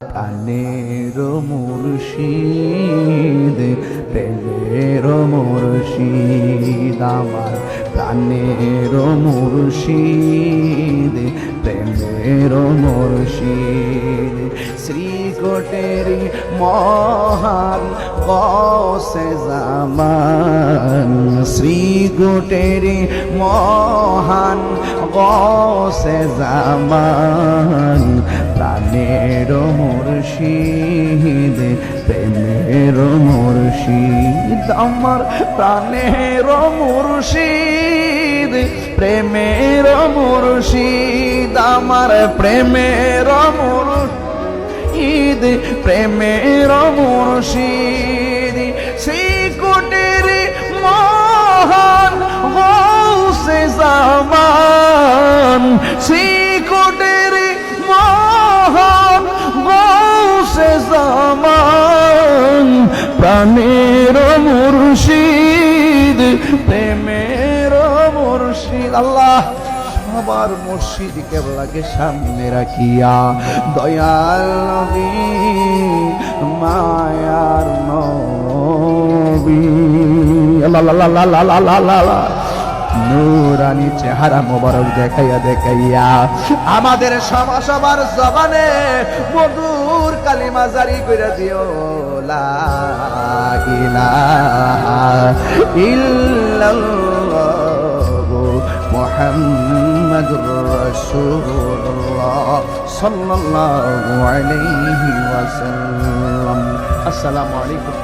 প্রাণের মুর্শিদ প্রেমের মুর্শিদ আমার প্রাণের মুর্শিদ প্রেমের মুর্শিদ শ্রীকোটের মহান গৌসে জামান শ্রীকোটের মহান গৌসে জামান প্রাণের মুর্শিদ প্রেমের মুর্শিদ আমার প্রাণের মুর্শিদ প্রেমের মুর্শিদ আমার প্রেমের মুর্শিদ প্রেমের মুর্শিদ শ্রীকোটের মহান গৌসে জামান শ্রীকোটের মহান গৌসে জামান প্রাণের মুর্শিদ প্রেমের মুর্শিদ আল্লাহ সবার মুর্শিদ কেবলাকে সামনে রাখিয়া দয়াল নবী মায়ার নবী আল্লাহ নূরানি চেহারা মোবারক দেখাইয়া দেখাইয়া আমাদের সবার জবানে মধুর কালিমা জারি করে দিও লা ইলাহা ইল্লাল্লাহু মুহাম্মাদুর রাসূলুল্লাহ সাল্লাল্লাহু আলাইহি ওয়াসাল্লাম। আসসালামু আলাইকুম।